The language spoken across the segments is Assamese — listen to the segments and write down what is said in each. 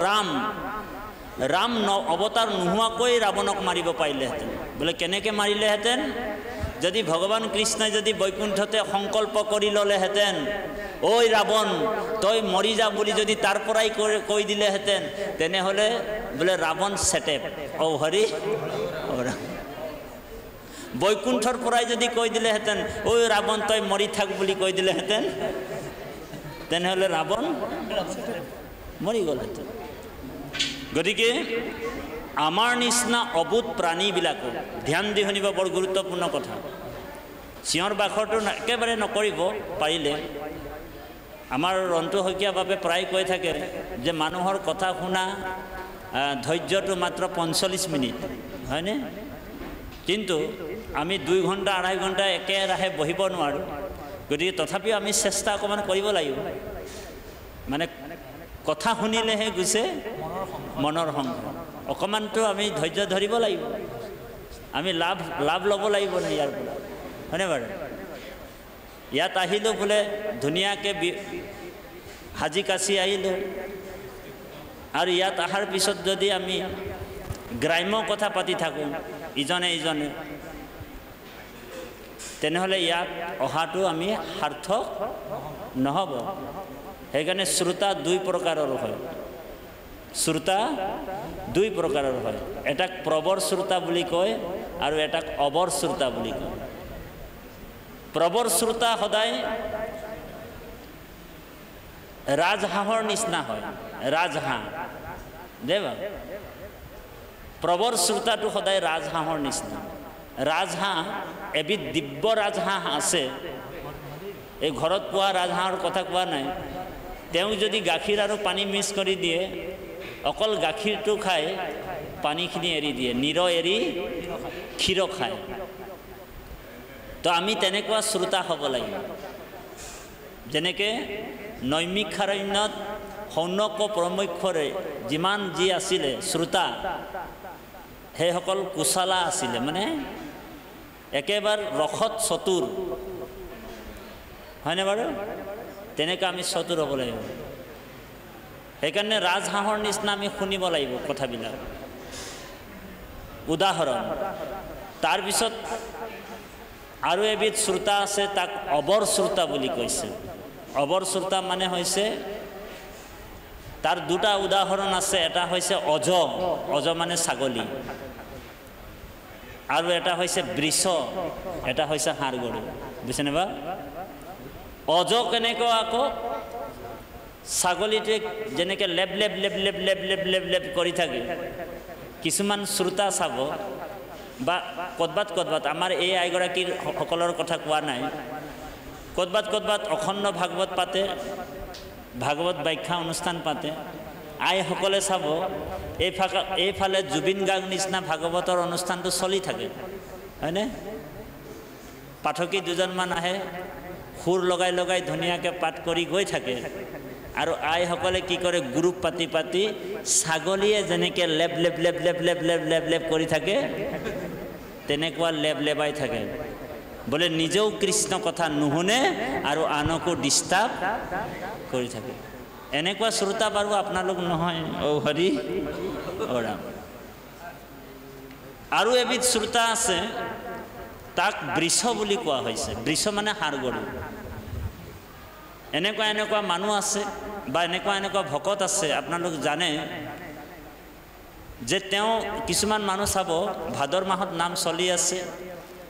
ৰাম অৱতাৰ নোহোৱাকৈ ৰাৱণক মাৰিব পাৰিলেহেঁতেন। বোলে কেনেকৈ মাৰিলেহেঁতেন? যদি ভগৱান কৃষ্ণই যদি বৈকুণ্ঠতে সংকল্প কৰি ল'লেহেঁতেন, ঐ ৰাৱণ তই মৰি যা বুলি যদি তাৰ পৰাই কৈ দিলেহেঁতেন, তেনেহ'লে বোলে ৰাৱণ চেটেপ ঔ হৰি ঔ ৰাম। বৈকুণ্ঠৰ পৰাই যদি কৈ দিলেহেঁতেন, ঐ ৰাৱণ তই মৰি থাক বুলি কৈ দিলেহেঁতেন, তেনেহ'লে ৰাৱণ মৰি গ'লহেঁতেন। গতিকে আমাৰ নিচিনা অবুধ প্ৰাণীবিলাকো ধ্যান দি শুনিব, বৰ গুৰুত্বপূৰ্ণ কথা। চিঞৰ বাখৰটো একেবাৰে নকৰিব পাৰিলে। আমাৰ ৰন্তু শইকীয়া বাবে প্ৰায় কৈ থাকে যে মানুহৰ কথা শুনা ধৈৰ্যটো মাত্ৰ 45 মিনিট, হয়নে? কিন্তু আমি 2 ঘণ্টা 2.5 ঘণ্টা একেৰাহে বহিব নোৱাৰোঁ। গতিকে তথাপিও আমি চেষ্টা অকণমান কৰিব লাগিব। মানে কথা শুনিলেহে গুছে মনৰ সংগ। অকণমানটো আমি ধৈৰ্য ধৰিব লাগিব। আমি লাভ ল'ব লাগিব ইয়াৰ পৰা, হয়নে বাৰু? ইয়াত আহিলোঁ বোলে ধুনীয়াকৈ সাজি কাচি আহিলোঁ, আৰু ইয়াত অহাৰ পিছত যদি আমি গ্ৰাম্য কথা পাতি থাকোঁ ইজনে, তেনেহ'লে ইয়াত অহাটো আমি সাৰ্থক নহ'ব। সেইকাৰণে শ্ৰোতা 2 প্ৰকাৰৰ হয়। শ্ৰোতা 2 প্ৰকাৰৰ হয়। এটাক প্ৰবৰ শ্ৰোতা বুলি কয় আৰু এটাক অবৰ শ্ৰোতা বুলি কয়। প্ৰবৰ শ্ৰোতা সদায় ৰাজহাঁহৰ নিচিনা হয়। ৰাজহাঁহ দেৱা, প্ৰবৰ শ্ৰোতাটো সদায় ৰাজহাঁহৰ নিচিনা। ৰাজহাঁহ এবিধ দিব্য ৰাজহাঁহ আছে। এই ঘৰত পোৱা ৰাজহাঁহৰ কথা কোৱা নাই। তেওঁ যদি গাখীৰ আৰু পানী মিক্স কৰি দিয়ে, অকল গাখীৰটো খায়, পানীখিনি এৰি দিয়ে, নীৰ এৰি ক্ষীৰ খায়। তো আমি তেনেকুৱা শ্ৰোতা হ'ব লাগিব। যেনেকৈ নৈমিষাৰণ্যত সৌনক প্ৰমুখ্যৰে যিমান যি আছিলে শ্ৰোতা, সেইসকল কুশলা আছিলে, মানে একেবাৰে ৰসত চতুৰ, হয়নে বাৰু? তেনেকৈ আমি চতুৰ হ'ব লাগিব। সেইকাৰণে ৰাজহাঁহৰ নিচিনা আমি শুনিব লাগিব কথাবিলাক। উদাহৰণ, তাৰপিছত আৰু এবিধ শ্ৰোতা আছে, তাক অবৰ শ্ৰোতা বুলি কৈছে। অবৰ শ্ৰোতা মানে হৈছে, তাৰ 2টা উদাহৰণ আছে। এটা হৈছে অজ মানে ছাগলী, আৰু এটা হৈছে বৃষ, এটা হৈছে ষাঁড় গৰু। বুজিছেনে বা? অজ কেনেকৈ আকৌ ছাগলীটোৱে যেনেকৈ লেপ লেপ লেপ লেপ লেপ লেপ লেপ লেপ কৰি থাকে। কিছুমান শ্ৰোতা চাব, বা ক'ৰবাত আমাৰ এই আইগৰাকীৰ সকলৰ কথা কোৱা নাই, ক'ৰবাত অখণ্ড ভাগৱত পাতে, ভাগৱত ব্যাখ্যা অনুষ্ঠান পাতে। আইসকলে চাব এইফালে জুবিন গাৰ্গ নিচিনা ভাগৱতৰ অনুষ্ঠানটো চলি থাকে, হয়নে? পাঠকী 2জনমান আহে, সুৰ লগাই লগাই ধুনীয়াকৈ পাঠ কৰি গৈ থাকে। আৰু আইসকলে কি কৰে, গ্ৰুপ পাতি ছাগলীয়ে যেনেকৈ লেপ লেপ লেপ লেপ লেপ লেপ লেপ লেপ কৰি থাকে, তেনেকুৱা লেপ লেপাই থাকে। বোলে নিজেও কৃষ্ণ কথা নুশুনে আৰু আনকো ডিষ্টাৰ্ব কৰি থাকে। এনেকুৱা শ্ৰোতা বাৰু আপোনালোক নহয়? ঔ হৰি ঔ ৰাম। আৰু এবিধ শ্ৰোতা আছে, তাক বৃষ বুলি কোৱা হৈছে। বৃষ মানে ষাঁড় গৰু। এনেকুৱা মানুহ আছে, বা এনেকুৱা ভকত আছে, আপোনালোক জানে যে তেওঁ কিছুমান মানুহ চাব, ভাদৰ মাহত নাম চলি আছে,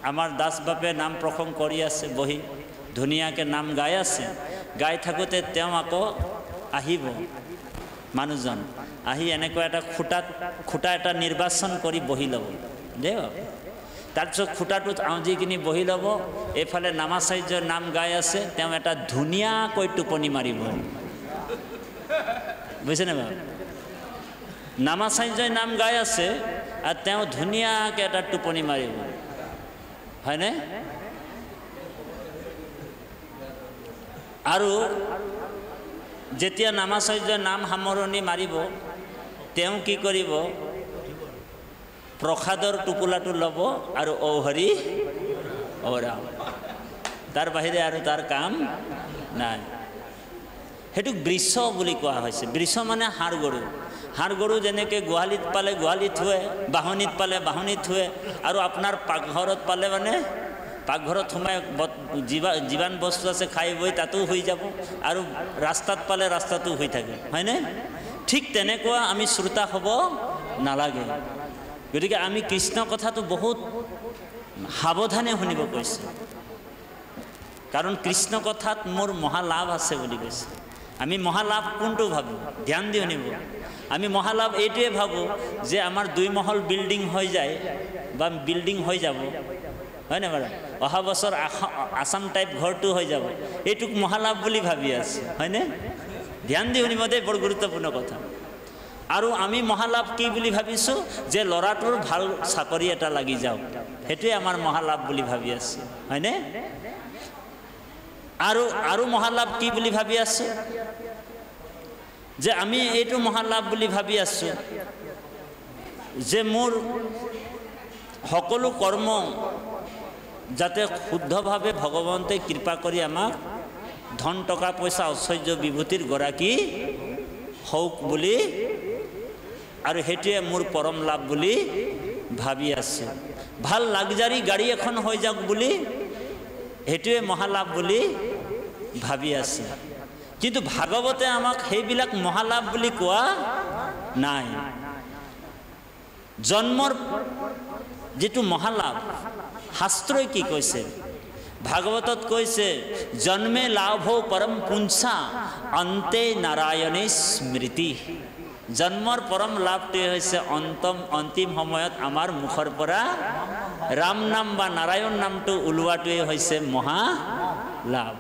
আমাৰ দাস বাপে নাম প্ৰসংগ কৰি আছে, বহি ধুনীয়াকৈ নাম গাই আছে। গাই থাকোঁতে তেওঁ আকৌ আহিব, মানুহজন আহি এনেকুৱা এটা খুঁটা এটা নিৰ্বাচন কৰি বহি ল'ব দেই। তাৰপিছত খুঁটাটোত আউজি কিনি বহি ল'ব। এইফালে নামাচাৰ্যৰ নাম গাই আছে, তেওঁ এটা ধুনীয়াকৈ টোপনি মাৰিব। বুজিছেনে বাৰু? নামাচাৰ্যই নাম গাই আছে আৰু তেওঁ ধুনীয়াকৈ এটা টোপনি মাৰিব, হয়নে? আৰু যেতিয়া নামাচাৰ্যই নাম সামৰণি মাৰিব, তেওঁ কি কৰিব, প্ৰসাদৰ টোপোলাটো ল'ব আৰু ঔ হৰি ঔ ৰাম, তাৰ বাহিৰে আৰু তাৰ কাম নাই। সেইটোক বৃষ বুলি কোৱা হৈছে। বৃষ মানে ষাঁড় গৰু। হাঁহ গৰু যেনেকৈ গোহালিত পালে গোহালিত থুৱে, বাহনিত পালে বাহনিত থুৱে, আৰু আপোনাৰ পাকঘৰত পালে মানে পাকঘৰত সোমাই যিমান বস্তু আছে খাই বৈ তাতো হৈ যাব, আৰু ৰাস্তাত পালে ৰাস্তাতো হৈ থাকে, হয়নে? ঠিক তেনেকুৱা আমি শ্ৰোতা হ'ব নালাগে। গতিকে আমি কৃষ্ণ কথাটো বহুত সাৱধানে শুনিব কৈছে, কাৰণ কৃষ্ণ কথাত মোৰ মহালাভ আছে বুলি কৈছে। আমি মহালাভ কোনটো ভাবোঁ? ধ্যান দি শুনিব। আমি মহালাভ এইটোৱে ভাবোঁ যে আমাৰ 2 মহল বিল্ডিং হৈ যায় বা বিল্ডিং হৈ যাব, হয়নে বাৰু? অহা বছৰ আসাম টাইপ ঘৰটো হৈ যাব, এইটোক মহালাভ বুলি ভাবি আছে, হয়নে? ধ্যান দি শুনিব দেই, বৰ গুৰুত্বপূৰ্ণ কথা। আৰু আমি মহালাভ কি বুলি ভাবিছোঁ? যে ল'ৰাটোৰ ভাল চাকৰি এটা লাগি যাওক, সেইটোৱে আমাৰ মহালাভ বুলি ভাবি আছে, হয়নে? আৰু মহালাভ কি বুলি ভাবি আছোঁ? যে আমি এইটো মহালাভ বুলি ভাবি আছোঁ যে মোৰ সকলো কৰ্ম যাতে শুদ্ধভাৱে ভগৱন্তে কৃপা কৰি আমাক ধন টকা পইচা ঐশ্বৰ্য বিভূতিৰ গৰাকী হওক বুলি, আৰু সেইটোৱে মোৰ পৰম লাভ বুলি ভাবি আছে। ভাল লাগজাৰী গাড়ী এখন হৈ যাওক বুলি, সেইটোৱে মহালাভ বুলি ভাবি আছে। কিন্তু ভাগৱতে আমাক সেইবিলাক মহালাভ বুলি কোৱা নাই। জন্মৰ যিটো মহালাভ শাস্ত্ৰই কি কৈছে? ভাগৱতত কৈছে জন্মে লাভ পৰম পুঞ্চা অন্তে নাৰায়ণে স্মৃতি। জন্মৰ পৰম লাভটোৱে হৈছে অন্তিম সময়ত আমাৰ মুখৰ পৰা ৰাম নাম বা নাৰায়ণ নামটো ওলোৱাটোৱে হৈছে মহালাভ,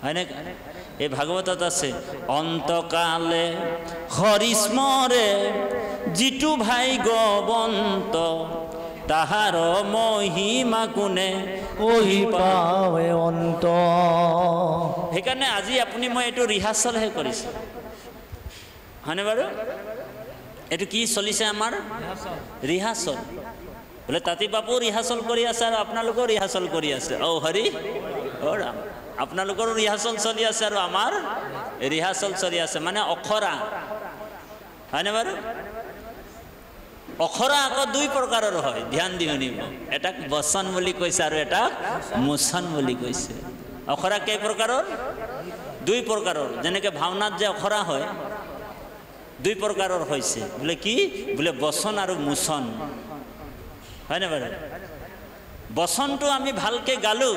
হয়নে? এই ভাগৱতত আছে অন্তকালে হৰিস্মৰে যিটো ভাই গবন্ত তাহাৰ মহিমা কোনে কহি পাৱে অন্ত। সেইকাৰণে আজি আপুনি মই এইটো ৰিহাৰ্চলহে কৰিছোঁ, হয়নে বাৰু? এইটো কি চলিছে আমাৰ? ৰিহাৰ্চল। বোলে তাঁতী বাপু ৰিহাৰ্চল কৰি আছে আৰু আপোনালোকেও ৰিহাৰ্চল কৰি আছে। অ হৰি অ ৰাম, আপোনালোকৰো ৰিহাৰ্চল চলি আছে আৰু আমাৰ ৰিহাৰ্চল চলি আছে, মানে অখৰা, হয়নে বাৰু? অখৰা আকৌ 2 প্ৰকাৰৰ হয়, ধ্যান দি শুনিব। এটাক বচন বুলি কৈছে আৰু এটাক মোচন বুলি কৈছে। অখৰা কেই প্ৰকাৰৰ? 2 প্ৰকাৰৰ। যেনেকৈ ভাওনাত যে অখৰা হয় 2 প্ৰকাৰৰ হৈছে, বোলে কি? বোলে বচন আৰু মোচন, হয়নে বাৰু? বচনটো আমি ভালকৈ গালোঁ,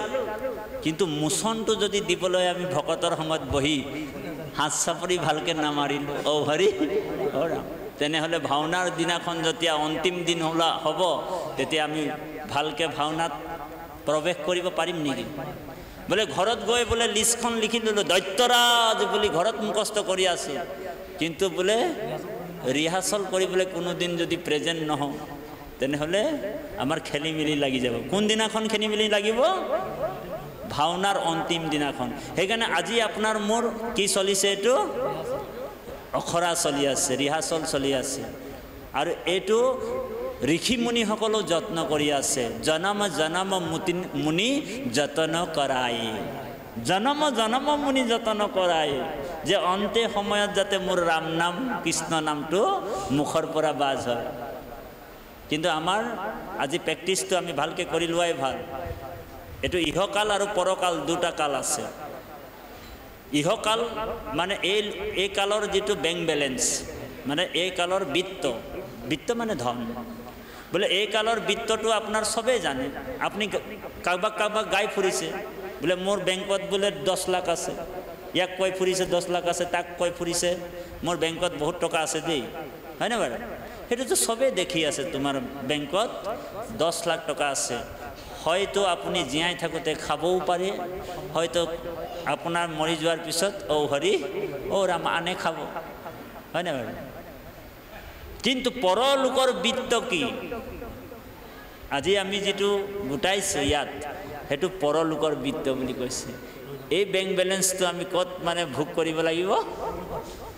কিন্তু মোচনটো যদি দিবলৈ আমি ভকতৰ সময়ত বহি হাত চাপৰি ভালকৈ নামাৰিলোঁ, অ হৰি অ ৰাম, তেনেহ'লে ভাওনাৰ দিনাখন যেতিয়া অন্তিম দিন হ'ব তেতিয়া আমি ভালকৈ ভাওনাত প্ৰৱেশ কৰিব পাৰিম নেকি? বোলে ঘৰত গৈ বোলে লিষ্টখন লিখি দিলোঁ দৈত্যৰাজ বুলি, ঘৰত মুখস্থ কৰি আছোঁ, কিন্তু বোলে ৰিহাৰ্চল কৰিবলৈ কোনোদিন যদি প্ৰেজেণ্ট নহওঁ তেনেহ'লে আমাৰ খেলি মেলি লাগি যাব। কোনদিনাখন খেলি মেলি লাগিব? ভাওনাৰ অন্তিম দিনাখন। সেইকাৰণে আজি আপোনাৰ মোৰ কি চলিছে? এইটো অখৰা চলি আছে, ৰিহাৰ্চল চলি আছে, আৰু এইটো ঋষিমুনিসকলেও যত্ন কৰি আছে। জনম জনম মুনি যতন কৰাই, জনম জনম মুনি যতন কৰাই, যে অন্তে সময়ত যাতে মোৰ ৰাম নাম কৃষ্ণ নামটো মুখৰ পৰা বাজ হয়। কিন্তু আমাৰ আজি প্ৰেক্টিছটো আমি ভালকৈ কৰি লোৱাই ভাল। এইটো ইহকাল আৰু পৰকাল 2টা কাল আছে। ইহকাল মানে এই কালৰ যিটো বেংক বেলেঞ্চ, মানে এই কালৰ বিত্ত মানে ধন। বোলে এই কালৰ বিত্তটো আপোনাৰ চবেই জানে। আপুনি কাৰোবাক গাই ফুৰিছে, বোলে মোৰ বেংকত বোলে 10 লাখ আছে, ইয়াক কৈ ফুৰিছে 10 লাখ আছে, তাক কৈ ফুৰিছে মোৰ বেংকত বহুত টকা আছে দেই, হয়নে বাৰু? সেইটোতো চবেই দেখি আছে, তোমাৰ বেংকত 10 লাখ টকা আছে। হয়তো আপুনি জীয়াই থাকোঁতে খাবও পাৰে, হয়তো আপোনাৰ মৰি যোৱাৰ পিছত অ হৰি অ ৰাম আনে খাব, হয়নে বাৰু? কিন্তু পৰলোকৰ বিত্ত কি? আজি আমি যিটো গোটাইছোঁ ইয়াত, সেইটো পৰলোকৰ বিত্ত বুলি কৈছে। এই বেংক বেলেঞ্চটো আমি ক'ত মানে ভোগ কৰিব লাগিব?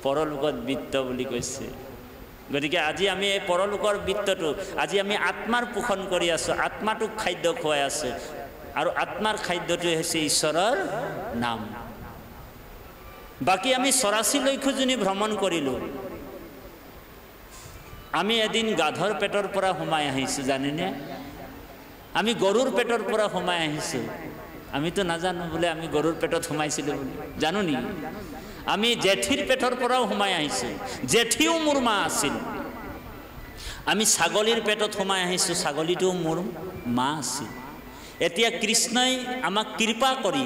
পৰলোকত বিত্ত বুলি কৈছে। গতিকে আজি আমি এই পৰলোকৰ বিত্তটো আজি আমি আত্মাৰ পোষণ কৰি আছোঁ, আত্মাটোক খাদ্য খুৱাই আছোঁ, আৰু আত্মাৰ খাদ্যটোৱে হৈছে ঈশ্বৰৰ নাম। বাকী আমি 84 লক্ষ যোনি ভ্ৰমণ কৰিলোঁ, আমি এদিন গাধৰ পেটৰ পৰা সোমাই আহিছোঁ জানেনে? আমি গৰুৰ পেটৰ পৰা সোমাই আহিছোঁ। আমিতো নাজানো বোলে আমি গৰুৰ পেটত সোমাইছিলোঁ বুলি, জানো নি? আমি জেঠীৰ পেটৰ পৰাও সোমাই আহিছোঁ, জেঠীও মোৰ মা আছিল। আমি ছাগলীৰ পেটত সোমাই আহিছোঁ, ছাগলীটোও মোৰ মা আছিল। এতিয়া কৃষ্ণই আমাক কৃপা কৰি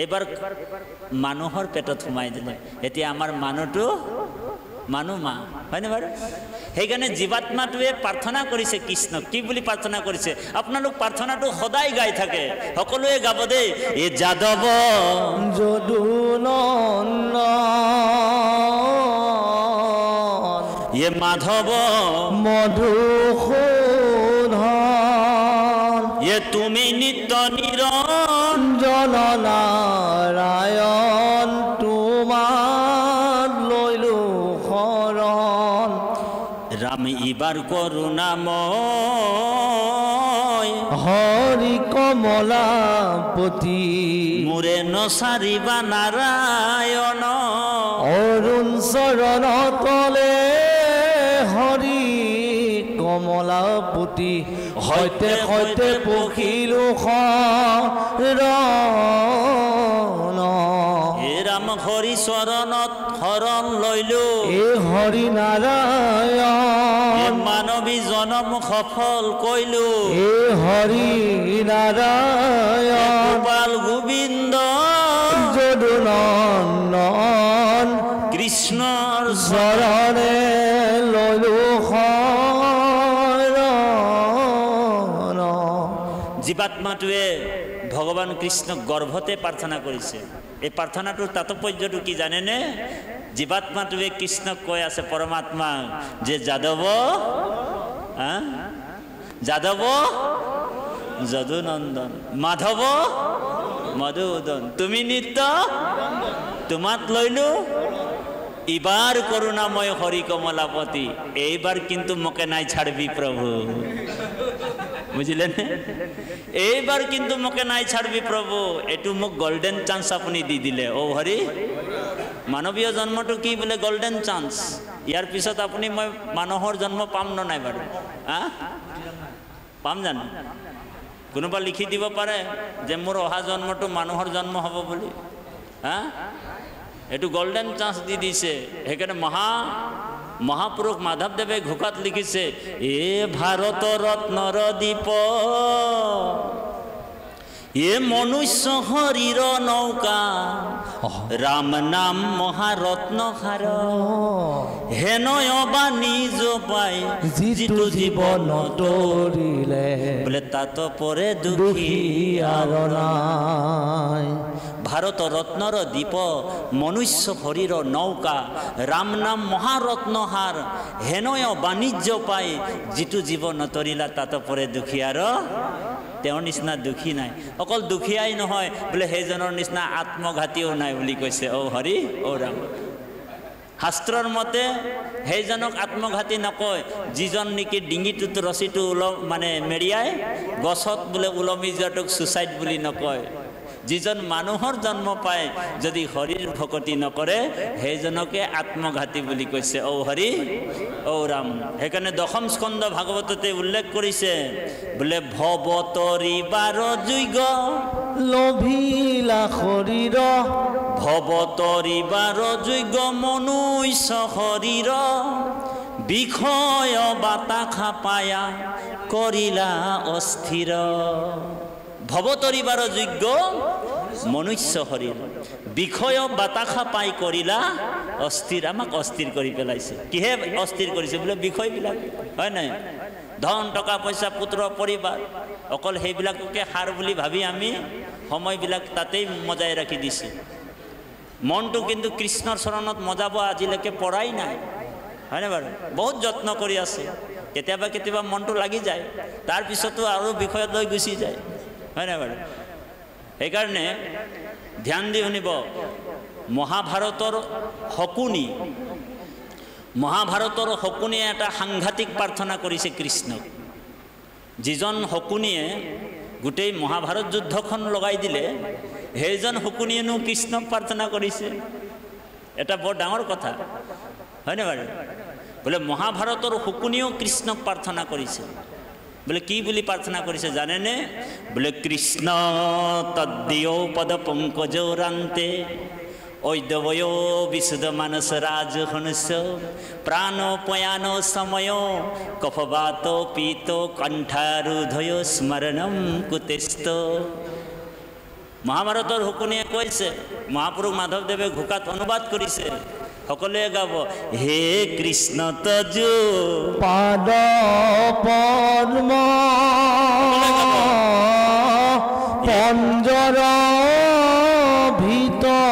এইবাৰ মানুহৰ পেটত সোমাই দিলে। এতিয়া আমাৰ মানুহটো মানুহ মা, হয়নে বাৰু? সেইকাৰণে জীৱাত্মাটোৱে প্ৰাৰ্থনা কৰিছে কৃষ্ণক। কি বুলি প্ৰাৰ্থনা কৰিছে? আপোনালোক প্ৰাৰ্থনাটো সদায় গাই থাকে, সকলোৱে গাব দেই। এ যাদৱ যদুনন্দন, এ মাধৱ মধুসূদন, এ তুমি নিত্য নিৰঞ্জন নাৰায়ণ তোমাৰ লৈলো শৰণ। ৰাম ইবাৰ কৰুণাময় হৰি কমলাপতি মোৰে নচাৰিবা নাৰায়ণ অৰুণ চৰণ তলে হৰি কমলাপতি সৈতে সৈতে পখিলো শৰণ হে ৰাম হৰি চৰণত শৰণ লৈলো এ হৰি নাৰায়ণ মানৱী জনম সফল কৈলো এ হৰি নাৰায়ণ গোপাল গোবিন্দ যদুনন্দন কৃষ্ণৰ চৰণে লৈলো শৰণ। জীৱাত্মাটোৱে ভগৱান কৃষ্ণক গৰ্ভতে প্ৰাৰ্থনা কৰিছে। এই প্ৰাৰ্থনাটোৰ তাৎপৰ্যটো কি জানেনে? জীৱাত্মাটোৱে কৃষ্ণক কৈ আছে পৰমাত্মা যে যাদৱ যাদৱ যদুনন্দন, মাধৱ মধুসূদন, তুমি নিত্য তোমাক লৈলো ইবাৰ কৰুণাময় হৰি কমলাপতি, এইবাৰ কিন্তু মোকে নাই ছাড়বি প্ৰভু, বুঝলেন? এইবাৰ কিন্তু মোকে নাই ছাড়বি প্ৰভু। এইটো মোক গোল্ডেন চান্স আপুনি দি দিলে। ও হৰি, মানৱীয় জন্মটো কি বোলে গোল্ডেন চান্স। ইয়াৰ পিছত আপুনি মই মানুহৰ জন্ম পাম ন নাই বাৰু? পাম জানো? কোনোবা লিখি দিব পাৰে যে মোৰ অহা জন্মটো মানুহৰ জন্ম হ'ব বুলি? এইটো গোল্ডেন চান্স দি দিছে। সেইকাৰণে মহাপুৰুষ মাধৱদেৱে ঘোষাত লিখিছে, এ ভাৰত ৰত্নৰ দীপ, এ মনুষ্য হৰিৰ নৌকা, ৰাম নাম মহাৰত্ন সাৰ, হেনয় বা নিজ পাই যিটো জীৱন তৰিলে, বোলে তাত পৰে দুখী আৰু নাই। ভাৰত ৰত্নৰ দীপ, মনুষ্য হৰিৰ নৌকা, ৰাম নাম মহাৰত্নহাৰ, হেনয় বাণিজ্য পাই যিটো জীৱন তৰিলা তাত পৰে দুখীয়াৰ। তেওঁৰ নিচিনা দুখী নাই। অকল দুখীয়াই নহয় বোলে সেইজনৰ নিচিনা আত্মঘাতীও নাই বুলি কৈছে। ও হৰি, ও ৰাম। শাস্ত্ৰৰ মতে সেইজনক আত্মঘাতী নকয় যিজন নেকি ডিঙিটোত ৰছীটো মানে মেৰিয়াই গছত বোলে ওলমি যোৱাটোক ছুচাইড বুলি নকয়। যিজন মানুহৰ জন্ম পায় যদি হৰিৰ ভকতি নকৰে সেইজনকে আত্মঘাতী বুলি কৈছে। ও হৰি, ও ৰাম। সেইকাৰণে দশম স্কন্ধ ভাগৱততে উল্লেখ কৰিছে বোলে ভৱতৰিবাৰ যোগ্য লভিলা শৰীৰ, ভৱতৰিবাৰ যোগ্য মনুষ্য শৰীৰ, বিষয় বাতাসা পায়া কৰিলা অস্থিৰ। ভৱতৰিবাৰ যোগ্য মনুষ্য শৰীৰ, বিষয় বাতাসা পাই কৰিলা অস্থিৰ। আমাক অস্থিৰ কৰি পেলাইছে। কিহে অস্থিৰ কৰিছে? বোলে বিষয়বিলাক, হয় নাই? ধন টকা পইচা পুত্ৰ পৰিবাৰ, অকল সেইবিলাককে সাৰ বুলি ভাবি আমি সময়বিলাক তাতেই মজাই ৰাখি দিছোঁ। মনটো কিন্তু কৃষ্ণৰ চৰণত মজাব আজিলৈকে পৰাই নাই, হয়নে বাৰু? বহুত যত্ন কৰি আছে। কেতিয়াবা কেতিয়াবা মনটো লাগি যায়, তাৰপিছতো আৰু বিষয়ত লৈ গুচি যায়, হয় নাই বাৰু? সেইকাৰণে ধ্যান দি শুনিব। মহাভাৰতৰ শকুনি, মহাভাৰতৰ শকুনিয়ে এটা সাংঘাতিক প্ৰাৰ্থনা কৰিছে কৃষ্ণক। যিজন শকুনিয়ে গোটেই মহাভাৰত যুদ্ধখন লগাই দিলে সেইজন শকুনিয়েনো কৃষ্ণক প্ৰাৰ্থনা কৰিছে। এটা বৰ ডাঙৰ কথা, হয়নে বাৰু? বোলে মহাভাৰতৰ শুকুনিও কৃষ্ণক প্ৰাৰ্থনা কৰিছে। বোলে কি বুলি প্ৰাৰ্থনা কৰিছে জানেনে? বোলে কৃষ্ণ তদ্দিও পদ পংকজৰান্তে ঐদবয় বিশুদ্ধ মানস ৰাজহংস প্ৰাণ পয়ান সময় কফবাত পীত কণ্ঠাৰুধয় স্মৰণম কুতেস্ত। মহাভাৰতৰ শুকুনিয়ে কৈছে, মহাপুৰুষ মাধৱদেৱে ঘোকাত অনুবাদ কৰিছে, সকলোৱে গাব হে কৃষ্ণ তজু পাদ পদ্ম পঞ্জৰ ভিতৰে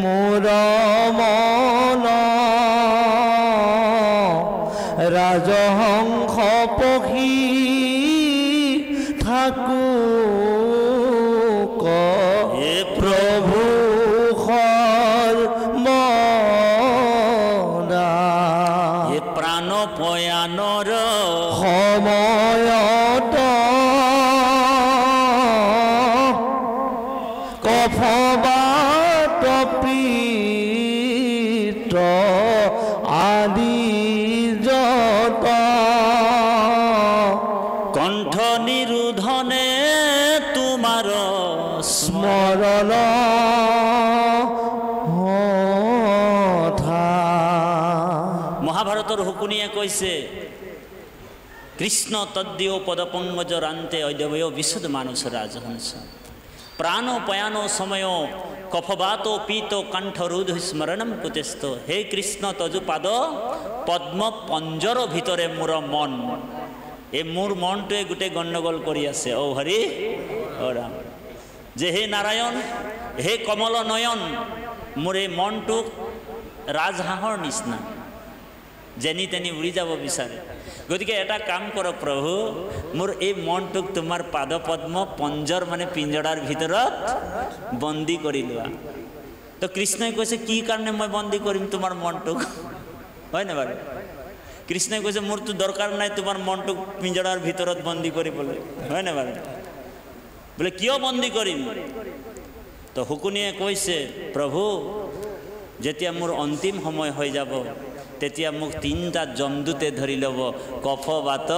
মোৰ মন ৰাজহংস পখী থাকো হে প্ৰভু হে প্ৰাণ পয়ানৰ সময়ত কফবাত পীত আদি যত কণ্ঠ নিৰোধনে তোমাৰ স্মৰণ মহাভাৰতৰ শুকুনিয়ে কৈছে কৃষ্ণ তদ্দিও পদপঙ্গজৰান্তে ঐদবয় বিশুদ্ধ মানস ৰাজহংস প্ৰাণ পয়ান সময় কফবাত পীত কণ্ঠৰুধ স্মৰণম কুতেস্ত। হে কৃষ্ণ তজু পাদ পদ্ম পঞ্জৰ ভিতৰে মোৰ মন। এই মোৰ মনটোৱে গোটেই গণ্ডগোল কৰি আছে। ঔ হৰি ঔ ৰাম, যে হে নাৰায়ণ, হে কমল নয়ন, মোৰ এই মনটোক ৰাজহাঁহৰ নিচিনা যেনি তেনি উৰি যাব বিচাৰে। গতিকে এটা কাম কৰক প্ৰভু, মোৰ এই মনটোক তোমাৰ পাদ পদ্ম পঞ্জৰ মানে পিঞ্জৰাৰ ভিতৰত বন্দী কৰি লোৱা। তো কৃষ্ণই কৈছে কি কাৰণে মই বন্দী কৰিম তোমাৰ মনটোক, হয় না বাৰু? কৃষ্ণই কৈছে মোৰতো দৰকাৰ নাই তোমাৰ মনটোক পিঞ্জৰাৰ ভিতৰত বন্দী কৰিবলৈ, হয় না বাৰু? বোলে কিয় বন্দী কৰিম? তো শুকুনিয়ে কৈছে প্ৰভু, যেতিয়া মোৰ অন্তিম সময় হৈ যাব তেতিয়া মোক তিনিটা যমদূতে ধৰি ল'ব, কফ বাত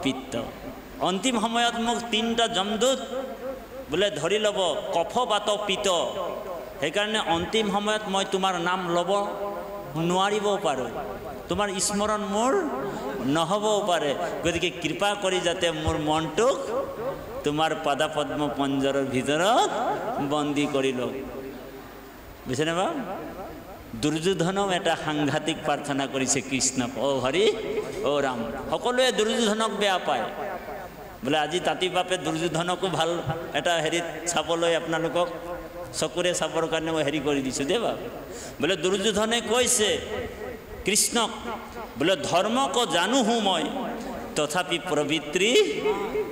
পিত্ত। অন্তিম সময়ত মোক তিনিটা যমদূত বোলে ধৰি ল'ব, কফ বাত পিত্ত। সেইকাৰণে অন্তিম সময়ত মই তোমাৰ নাম ল'ব নোৱাৰিবও পাৰোঁ, তোমাৰ স্মৰণ মোৰ নহ'বও পাৰে। গতিকে কৃপা কৰি যাতে মোৰ মনটোক তোমাৰ পাদা পদ্ম পঞ্জৰৰ ভিতৰত বন্দী কৰি লওক। বুজিছেনে বা? দুৰ্যোধনক এটা সাংঘাতিক প্ৰাৰ্থনা কৰিছে কৃষ্ণক। ঔ হৰি ঔ ৰাম, সকলোৱে দুৰ্যোধনক বেয়া পায়। বোলে আজি তাঁতি বাপে দুৰ্যোধনকো ভাল এটা হেৰিত চাবলৈ আপোনালোকক চকুৰে চাবৰ কাৰণে মই হেৰি কৰি দিছোঁ দেই বাপ। বোলে দুৰ্যোধনে কৈছে কৃষ্ণক, বোলে ধৰ্মক জানো হো মই তথাপি প্ৰবৃত্তি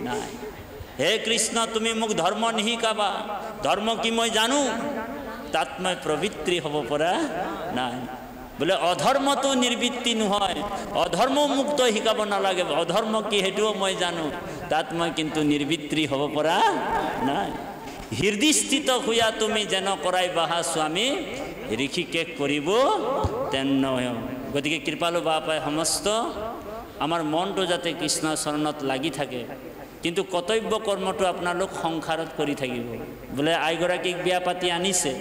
নাই। হে কৃষ্ণ, তুমি মোক ধৰ্ম নিশিকাবা, ধৰ্ম কি মই জানো, তাত মই প্ৰবৃত্তি হ'ব পৰা নাই। বোলে অধৰ্মটো নিৰ্বৃত্তি নহয়, অধৰ্ম মোক তই শিকাব নালাগে, অধৰ্ম কি সেইটোও মই জানো, তাত মই কিন্তু নিৰ্বৃত্তি হ'ব পৰা নাই। হৃদয়স্থিত হোৱা তুমি যেন কৰাই বাহা স্বামী, ঋষিকেশ কৰিব তেন নহয়। গতিকে কৃপালু বাপাই সমস্ত আমাৰ মনটো যাতে কৃষ্ণৰ চৰণত লাগি থাকে, কিন্তু কৰ্তব্য কৰ্মটো আপোনালোক সংসাৰত কৰি থাকিব। বোলে আইগৰাকীক বিয়া পাতি আনিছে,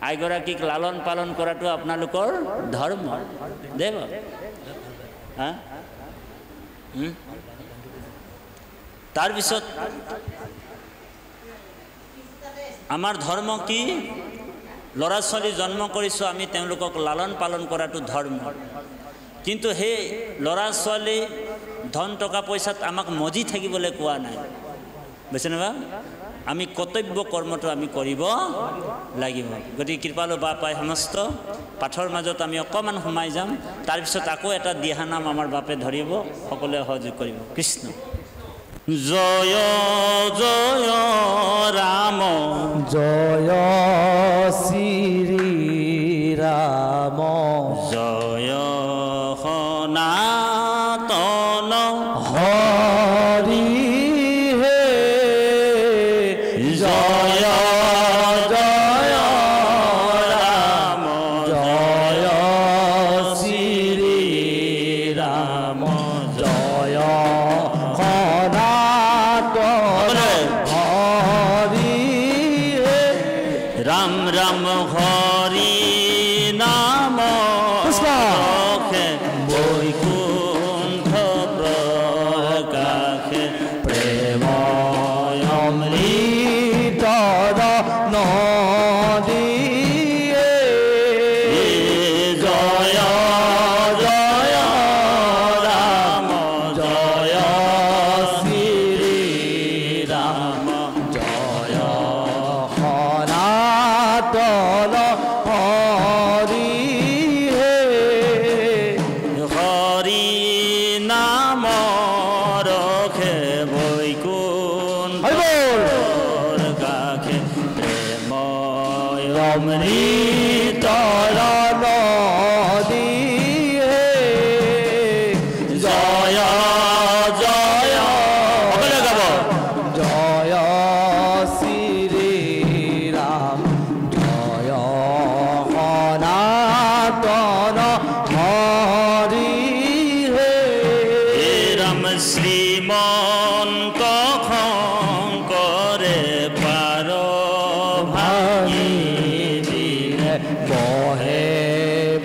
আইগৰাকীক লালন পালন কৰাটো আপোনালোকৰ ধৰ্ম দেৱ। তাৰপিছত আমাৰ ধৰ্ম কি? ল'ৰা ছোৱালী জন্ম কৰিছোঁ আমি, তেওঁলোকক লালন পালন কৰাটো ধৰ্ম। কিন্তু সেই ল'ৰা ছোৱালী ধন টকা পইচাত আমাক মজি থাকিবলৈ কোৱা নাই, বুজিছেনে বা? আমি কৰ্তব্য কৰ্মটো আমি কৰিব লাগিব। গতিকে কৃপালু বাপাই সমস্ত পাঠৰ মাজত আমি অকণমান সোমাই যাম, তাৰপিছত আকৌ এটা দিহানাম আমাৰ বাপে ধৰিব, সকলোৱে সহযোগ কৰিব। কৃষ্ণ জয় জয় ৰাম, জয় শ্ৰী ৰাম, জয় সনাতন হৰি হে, জয় জয় ৰাম, জয়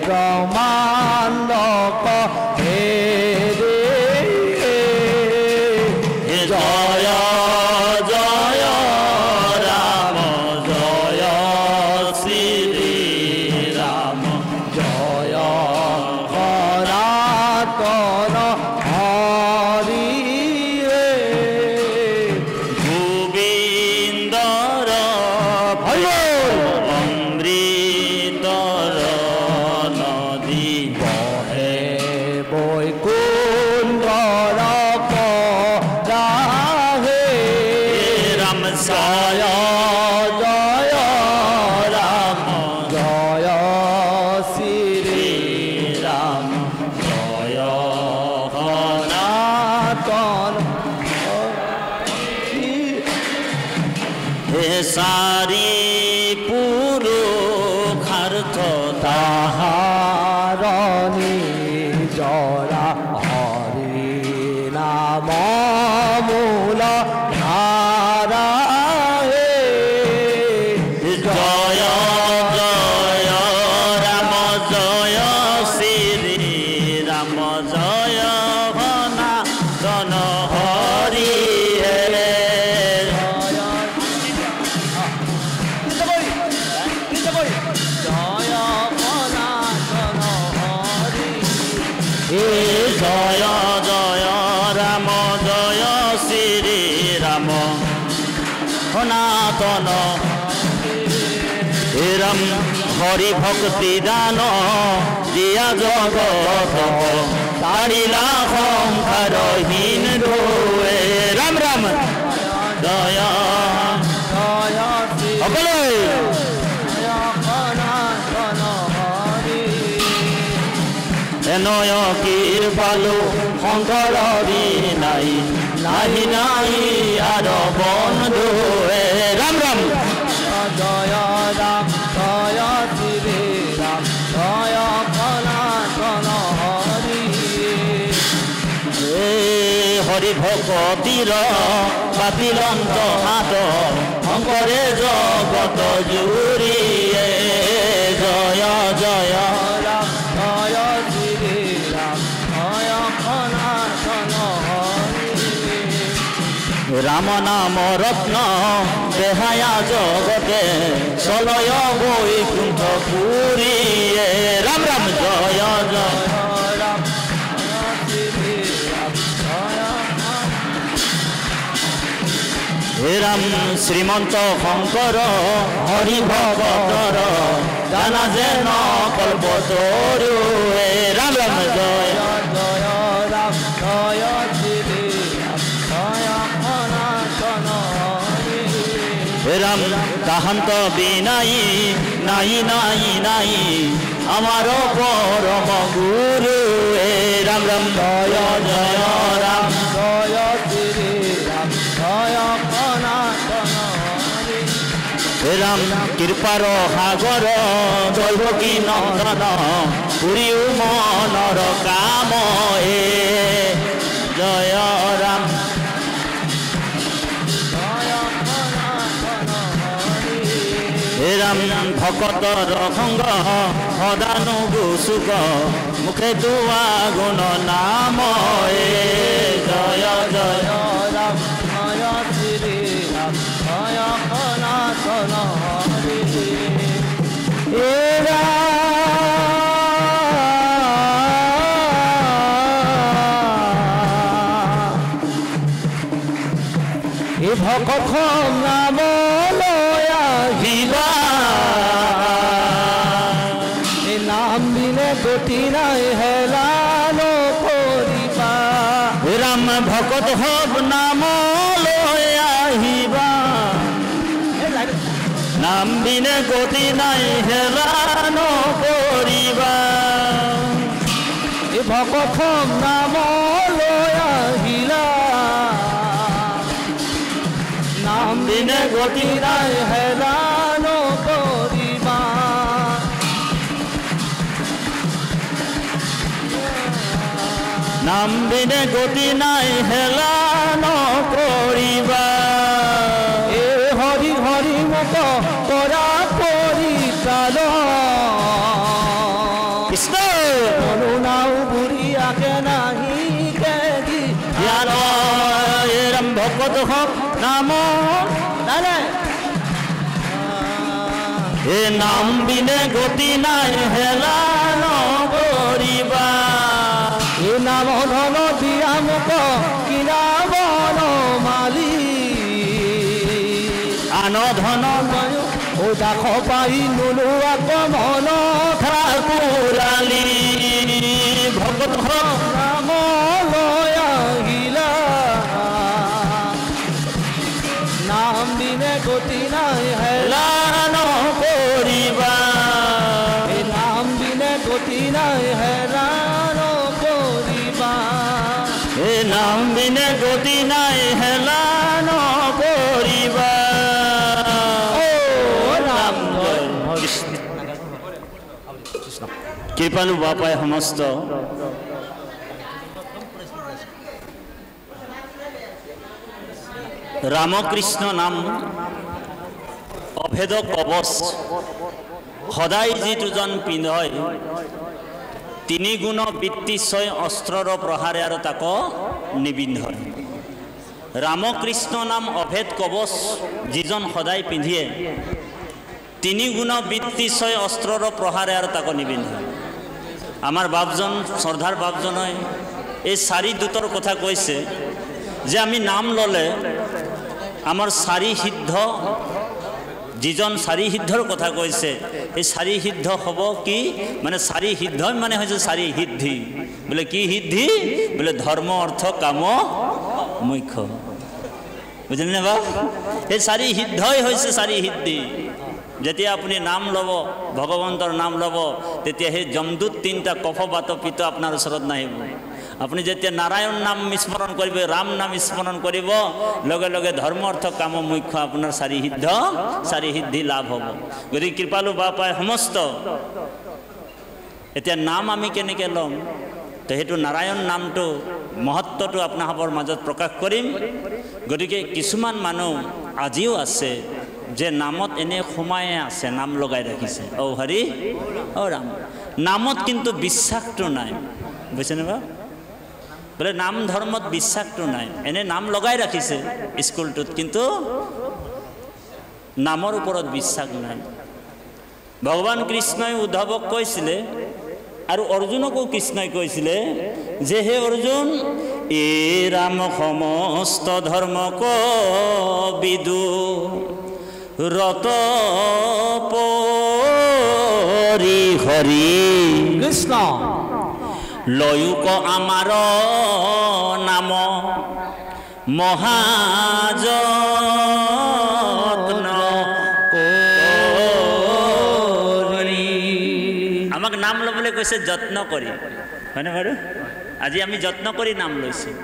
ব্রহ্মাণ্ড হে জয় জয় রাম জয় শ্রী রাম জয় সনাতন হরি হে গোবিন্দর অমৃতর নদী হে বৈকুণ্ঠর পরাহে রাম জয় জয় রাম জয় শ্রী রাম জয় সনাতন হে সারি পুরুষার্থ তাহারণি জরা হরি নাম মূল ধারা হে জয় জয় রাম জয় শ্রী রাম জয় সনাতন হরি হে জয় সনাতন হরি হে জয় জয় রাম জয় শ্রী রাম সনাতন হে রাম হরি ভক্তি দান দিয়া জগত তারিলা সংসারহীন হে ৰাম ৰাম জয় জয় শ্ৰী সকলে সনাতন হৰি এনয় কৃপালু শংকৰ নাই নাহি নাহি আৰ বন্ধু হে ৰাম ৰাম জয় ৰাম জয় শ্ৰী ৰাম জয় সনাতন হৰি হে হৰি ভকতিৰ পাতিলন্ত হাত শংকৰে জগত জুৰি জয় জয় রাম জয় শ্রী রাম জয় সনাতন হরি রাম নাম রত্ন বেহায়া জগতে চলয় বৈকুণ্ঠ পুরী রাম রাম জয় জয় রাম শ্রী রাম জয় হে রাম শ্রীমন্ত শংকর হরি ভগতর জানা যেন কল্পতরু হে রাম রাম জয় জয় রাম জয় শ্রী রাম জয় সনাতন হরি হে রাম তাহান্ত বিনাই নাই নাই নাই আমার পরম গুরু হে রাম রাম জয় জয় রাম জয় শ্রী রাম জয় সনাতন হরি হে রাম কৃপার সাগর দৈবকী নন্দন পুরী মনৰ কাম হে জয় ৰাম জয় সনাতন হৰি হে ৰাম ভকতৰ সংগ সদানুগু সুখ মুখে দুৱা গুণ নাম হে জয় জয় ৰাম জয় শ্ৰী ৰাম জয় সনাতন হৰি এৰা এ ভকত নাম লয়া শিৱা এ নাম বিনে গতি নাই হেলাল কৰিবা হে ৰাম ভকত হব নাম লৈ আহিবা নাম বিনে গতি নাই হেলা নকৰিবা এ ভকত নাম লয়া হিলা নাম বিনে গতি নাই হেলাল কৰিবা নাম বিনে গতি নাই হেলা নকৰিবা এ হৰি হৰি মত কৰা পৰিত্ৰাণ কৃষ্ণ মনুনাও বুঢ়ী আগে নাহি কেদি জ্ঞান এৰম ভকত হক নাম নাই এ নাম বিনে গতি নাই হেলা নকৰিবা এ নাম ধন দিয়া মোক কিনা বন মালি আন ধন ও দাখ পাই নুলো আগমন ঠাকুৰালী ভকত হক নাম লৈ আহিলা নাম বিনে গতি নাই হেলা হেলা নকৰিবা এ নাম বিনে গতি নাই হেলা নকৰিবা এ নাম বিনে গতি নাই হেলা নকৰিবা ৰাম কৃপালু বাপাই সমস্ত ৰামকৃষ্ণ নাম অভেদ কবচ সদায় যি দুজন পিন্ধয় তিনি গুণ বৃত্তি ছয় অস্ত্ৰৰ প্ৰহাৰে আৰু তাক নিবিন্ধয় ৰামকৃষ্ণ নাম অভেদ কবচ যিজন সদায় পিন্ধিয়ে তিনি গুণ বৃত্তি ছয় অস্ত্ৰৰ প্ৰহাৰে আৰু তাক নিবিন্ধয় আমাৰ বাপজন শ্ৰদ্ধাৰ বাপজনে এই চাৰি দূতৰ কথা কৈছে যে আমি নাম ল'লে আমাৰ চাৰি সিদ্ধ যিজন চাৰি সিদ্ধৰ কথা কৈছে এই চাৰি সিদ্ধ হ'ব কি মানে চাৰি সিদ্ধ মানে হৈছে চাৰি সিদ্ধি বোলে কি সিদ্ধি বোলে ধৰ্ম অৰ্থ কাম মোক্ষ বুজিলে নে বাপ এই চাৰি সিদ্ধই হৈছে চাৰি সিদ্ধি যেতিয়া আপুনি নাম ল'ব ভগৱন্তৰ নাম ল'ব তেতিয়া সেই যমদূত তিনিটা কফ বাত পিত আপোনাৰ ওচৰত নাহিব আপুনি যেতিয়া নাৰায়ণ নাম স্মৰণ কৰিব ৰাম নাম স্মৰণ কৰিব লগে লগে ধৰ্ম অৰ্থ কাম মোক্ষ আপোনাৰ চাৰি সিদ্ধি লাভ হ'ব গতিকে কৃপালু বাপাই সমস্ত এতিয়া নাম আমি কেনেকৈ ল'ম তো সেইটো নাৰায়ণ নামটো মহত্বটো আপোনালোকৰ মাজত প্ৰকাশ কৰিম গতিকে কিছুমান মানুহ আজিও আছে যে নামত এনে সোমাই আছে নাম লগাই ৰাখিছে ঔ হৰি ঔ ৰাম নামত কিন্তু বিশ্বাসটো নাই বুজিছেনে বাৰু বোলে নাম ধৰ্মত বিশ্বাসটো নাই এনে নাম লগাই ৰাখিছে স্কুলটোত কিন্তু নামৰ ওপৰত বিশ্বাস নাই ভগৱান কৃষ্ণই উদ্ধৱক কৈছিলে আৰু অৰ্জুনকো কৃষ্ণই কৈছিলে যে হে অৰ্জুন এ ৰাম সমস্ত ধৰ্মক বিদু ৰত পৰি হৰি কৃষ্ণ লয়ুক আমাৰ নাম মহাযত্ন কৰি আমাক নাম ল'বলৈ কৈছে যত্ন কৰি হয়নে বাৰু আজি আমি যত্ন কৰি নাম লৈছোঁ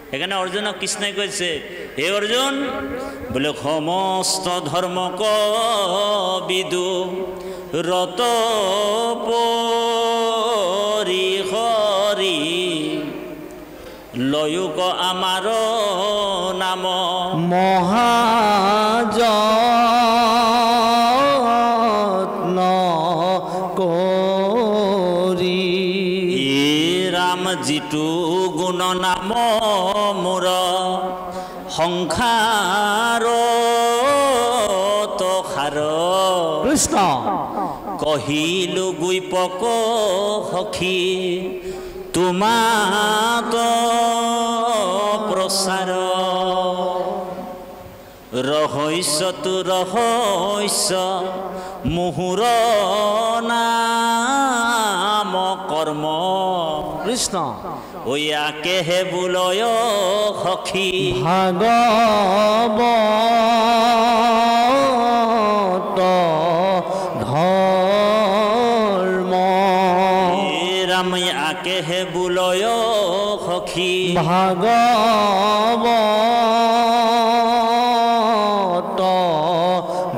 সেইকাৰণে অৰ্জুনক কৃষ্ণই কৈছে হে অৰ্জুন বোলে সমস্ত ধৰ্মক বিদু ৰত পৰি হৰি লয়ুক আমাৰ নাম মহাযত্ন কৰি ৰাম যিটো গুণ নাম মোৰ সংসাৰত সাৰ কৃষ্ণ কহিলো গুইপক সখী তোমাত প্ৰচাৰ ৰহস্যটো ৰহস্য মুহুৰ নাম কৰ্ম কৃষ্ণ ইয়াকেহে বোলয় সখী ভাগৱত ধৰ্ম ৰাম ইয়াকেহে বোলয় সখী ভাগৱত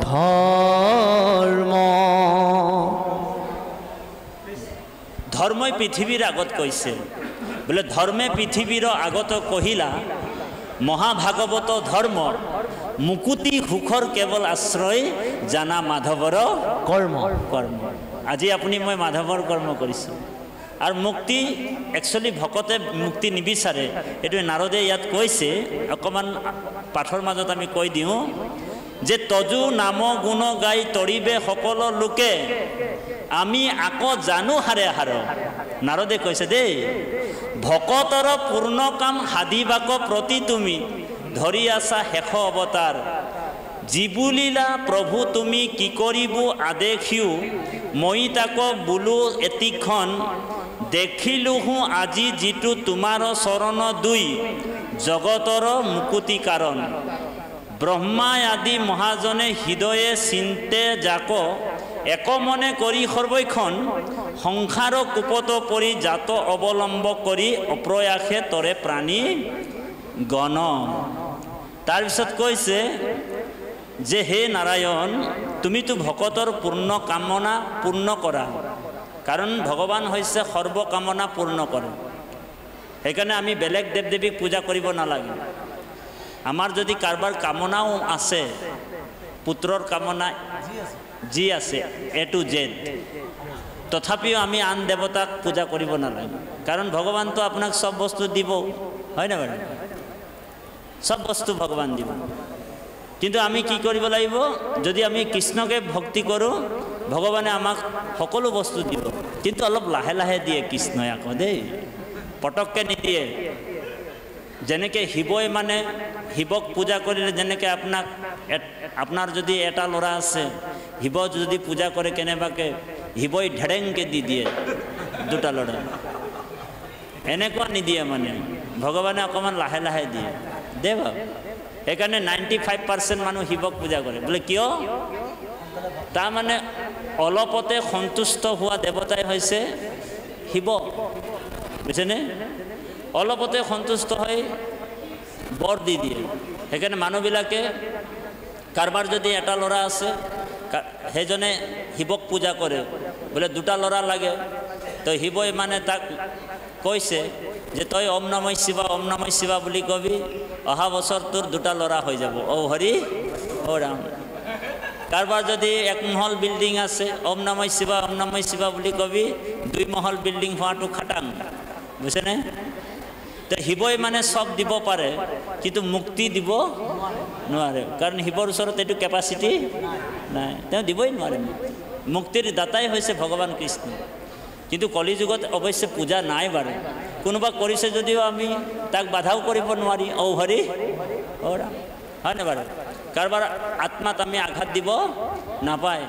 ধৰ্ম ধৰ্মই পৃথিৱীৰ আগত কৈছে বোলে ধৰ্মে পৃথিৱীৰ আগত কহিলা মহাভাগৱত ধৰ্ম মুকুতি সুখৰ কেৱল আশ্ৰয় জানা মাধৱৰ কৰ্ম কৰ্ম আজি আপুনি মই মাধৱৰ কৰ্ম কৰিছোঁ আৰু মুক্তি একচুৱেলি ভকতে মুক্তি নিবিচাৰে এইটো নাৰদে ইয়াত কৈছে অকণমান পাঠৰ মাজত আমি কৈ দিওঁ যে তজু নাম গুণ গাই তৰিবে সকলো লোকে আমি আকৌ জানো হাৰে হাৰ নাৰদে কৈছে দেই ভকতৰ পূৰ্ণ কাম সাধিবাক প্ৰতি তুমি ধৰি আছা শেষ অৱতাৰ জীবুলীলা প্ৰভু তুমি কি কৰিব আদেশিও মই তাক বোলো এটিখন দেখিলোহো আজি যিটো তোমাৰ চৰণ দুই জগতৰ মুকুতি কাৰণ ব্ৰহ্মা আদি মহাজনে হৃদয়ে চিন্তে যাক একমনে কৰি সৰ্বৈখন সংসাৰ কুপত পৰি জাত অৱলম্ব কৰি অপ্ৰয়াসে তৰে প্ৰাণী গণ তাৰপিছত কৈছে যে হে নাৰায়ণ তুমিতো ভকতৰ পূৰ্ণ কামনা পূৰ্ণ কৰা কাৰণ ভগৱান হৈছে সৰ্বকামনা পূৰ্ণ কৰে সেইকাৰণে আমি বেলেগ দেৱ দেৱীক পূজা কৰিব নালাগে আমাৰ যদি কাৰোবাৰ কামনাও আছে পুত্ৰৰ কামনা যি আছে এ টু জেড তথাপিও আমি আন দেৱতাক পূজা কৰিব নালাগে কাৰণ ভগৱানটো আপোনাক সব বস্তু দিব হয় না বাৰু সব বস্তু ভগৱান দিব কিন্তু আমি কি কৰিব লাগিব যদি আমি কৃষ্ণকে ভক্তি কৰোঁ ভগৱানে আমাক সকলো বস্তু দিব কিন্তু অলপ লাহে লাহে দিয়ে কৃষ্ণই আকৌ দেই পটককৈ নিদিয়ে যেনেকৈ শিৱই মানে শিৱক পূজা কৰিলে যেনেকৈ আপোনাৰ যদি এটা ল'ৰা আছে শিৱ যদি পূজা কৰে কেনেবাকৈ শিৱই ঢেৰেংকৈ দি দিয়ে দুটা ল'ৰা এনেকুৱা নিদিয়ে মানে ভগৱানে অকণমান লাহে লাহে দিয়ে দে বাব সেইকাৰণে 95% মানুহ শিৱক পূজা কৰে বোলে কিয় তাৰমানে অলপতে সন্তুষ্ট হোৱা দেৱতাই হৈছে শিৱ বুজিছেনে অলপতে সন্তুষ্ট হৈ বৰ দি দিয়ে সেইকাৰণে মানুহবিলাকে কাৰোবাৰ যদি এটা ল'ৰা আছে সেইজনে শিৱক পূজা কৰে বোলে দুটা ল'ৰা লাগে তো শিৱই মানে তাক কৈছে যে তই ওম নমঃ শিৱা বুলি কবি অহা বছৰ তোৰ দুটা ল'ৰা হৈ যাব ও হৰি ও ৰাম কাৰোবাৰ যদি এক মহল বিল্ডিং আছে ওম নমঃ শিৱা বুলি কবি 2 মহল বিল্ডিং হোৱাটো খাটাং বুজিছেনে তো শিৱই মানে সব দিব পাৰে কিন্তু মুক্তি দিব নোৱাৰে কাৰণ শিৱৰ ওচৰত এইটো কেপাচিটি নাই তেওঁ দিবই নোৱাৰে মুক্তিৰ দাতাই হৈছে ভগৱান কৃষ্ণ কিন্তু কলিযুগত অৱশ্যে পূজা নাই বাৰু কোনোবা কৰিছে যদিও আমি তাক বাধাও কৰিব নোৱাৰি ঔ হৰি ও ৰাম হয়নে বাৰু কাৰোবাৰ আত্মাত আমি আঘাত দিব নাপায়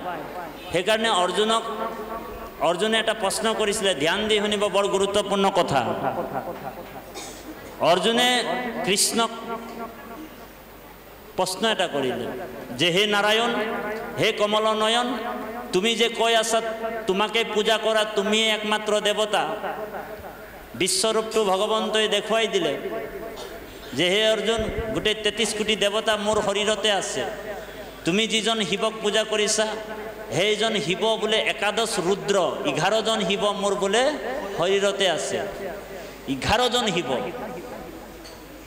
সেইকাৰণে অৰ্জুনে এটা প্ৰশ্ন কৰিছিলে ধ্যান দি শুনিব বৰ গুৰুত্বপূৰ্ণ কথা অৰ্জুনে কৃষ্ণক প্ৰশ্ন এটা কৰিলে যে হে নাৰায়ণ হে কমল নয়ন তুমি যে কৈ আছা তোমাকে পূজা কৰা তুমি একমাত্ৰ দেৱতা বিশ্বৰূপটো ভগৱন্তই দেখুৱাই দিলে যে হে অৰ্জুন গোটেই 33 কোটি দেৱতা মোৰ শৰীৰতে আছে তুমি যিজন শিৱক পূজা কৰিছা সেইজন শিৱ বোলে একাদশ ৰুদ্ৰ 11 জন শিৱ মোৰ বোলে শৰীৰতে আছে 11 জন শিৱ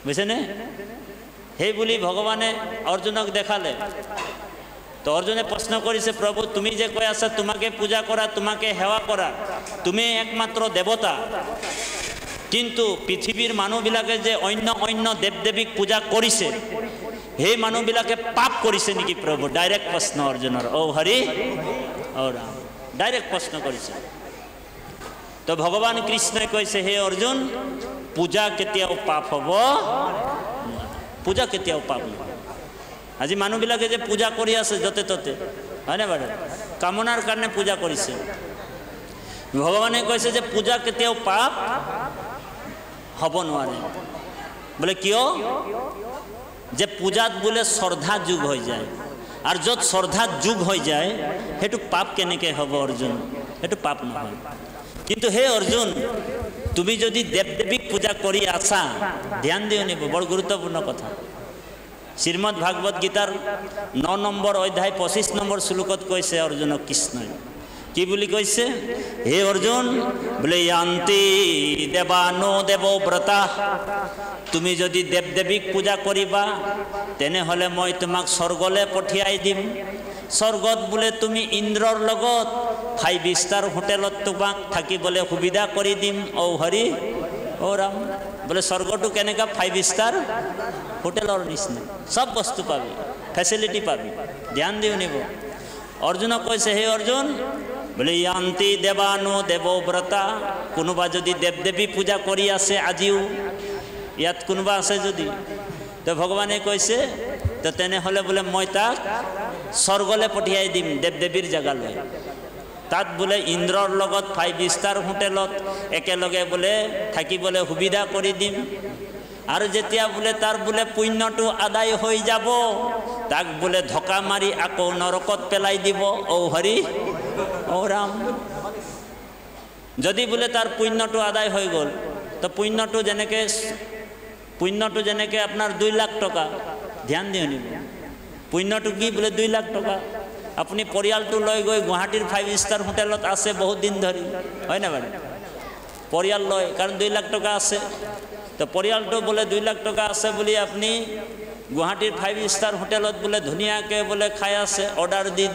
বুজিছেনে সেই বুলি ভগৱানে অৰ্জুনক দেখালে তো অৰ্জুনে প্ৰশ্ন কৰিছে প্ৰভু তুমি যে কৈ আছা তোমাকে পূজা কৰা তোমাকে সেৱা কৰা তুমি একমাত্ৰ দেৱতা কিন্তু পৃথিৱীৰ মানুহবিলাকে যে অন্য দেৱ দেৱীক পূজা কৰিছে সেই মানুহবিলাকে পাপ কৰিছে নেকি প্ৰভু ডাইৰেক্ট প্ৰশ্ন অৰ্জুনৰ ও হৰি ও ৰাম ডাইৰেক্ট প্ৰশ্ন কৰিছে তো ভগৱান কৃষ্ণই কৈছে হে অৰ্জুন পূজা কেতিয়াও পাপ হ'ব পূজা কেতিয়াও পাপ নহয় আজি মানুহবিলাকে যে পূজা কৰি আছে য'তে ত'তে হয়নে বাৰু কামনাৰ কাৰণে পূজা কৰিছে ভগৱানে কৈছে যে পূজা কেতিয়াও পাপ হ'ব নোৱাৰে বোলে কিয় যে পূজাত বোলে শ্ৰদ্ধা যোগ হৈ যায় আৰু য'ত শ্ৰদ্ধা যোগ হৈ যায় সেইটো পাপ কেনেকৈ হ'ব অৰ্জুন সেইটো পাপ নহয় কিন্তু হে অৰ্জুন তুমি যদি দেৱ দেৱীক পূজা কৰি আছা ধ্যান দি শুনিব বৰ গুৰুত্বপূৰ্ণ কথা শ্ৰীমদ ভাগৱত গীতাৰ 9 নম্বৰ অধ্যায় 25 নম্বৰ শ্লোকত কৈছে অৰ্জুনক কৃষ্ণই কি বুলি কৈছে হে অৰ্জুন বোলে য়ান্তি দেৱানো দেৱব্ৰতা তুমি যদি দেৱ দেৱীক পূজা কৰিবা তেনেহ'লে মই তোমাক স্বৰ্গলৈ পঠিয়াই দিম স্বৰ্গত বোলে তুমি ইন্দ্ৰৰ লগত 5 ষ্টাৰ হোটেলত তোমাক থাকিবলৈ সুবিধা কৰি দিম ও হৰি ও ৰাম বোলে স্বৰ্গটো কেনেকা 5 ষ্টাৰ হোটেলৰ নিচিনা সব বস্তু পাবি ফেসিলিটি পাবি ধ্যান দিও নিব অৰ্জুনক কৈছে হে অৰ্জুন বোলে ইয়ান্তি দেৱানো দেৱব্ৰতা কোনোবা যদি দেৱ দেৱী পূজা কৰি আছে আজিও ইয়াত কোনোবা আছে যদি তো ভগৱানে কৈছে তো তেনেহলে বোলে মই তাক স্বৰ্গলৈ পঠিয়াই দিম দেৱ দেৱীৰ জাগালৈ তাত বোলে ইন্দ্ৰৰ লগত 5 ষ্টাৰ হোটেলত একেলগে বোলে থাকিবলৈ সুবিধা কৰি দিম আৰু যেতিয়া বোলে তাৰ বোলে পুণ্যটো আদায় হৈ যাব তাক বোলে ধকা মাৰি আকৌ নৰকত পেলাই দিব ও হৰি ও ৰাম যদি বোলে তাৰ পুণ্যটো আদায় হৈ গ'ল তো পুণ্যটো যেনেকৈ আপোনাৰ 2 লাখ টকা ধ্যান দিও নিব পুণ্যটো কি বোলে 2 লাখ টকা আপুনি পৰিয়ালটো লৈ গৈ গুৱাহাটীৰ 5 ষ্টাৰ হোটেলত আছে বহুত দিন ধৰি হয় না বাৰু পৰিয়াল লৈ কাৰণ 2 লাখ টকা আছে তো পৰিয়ালটো বোলে 2 লাখ টকা আছে বুলি আপুনি গুৱাহাটীৰ 5 ষ্টাৰ হোটেলত বোলে ধুনীয়াকৈ বোলে খাই আছে অৰ্ডাৰ দি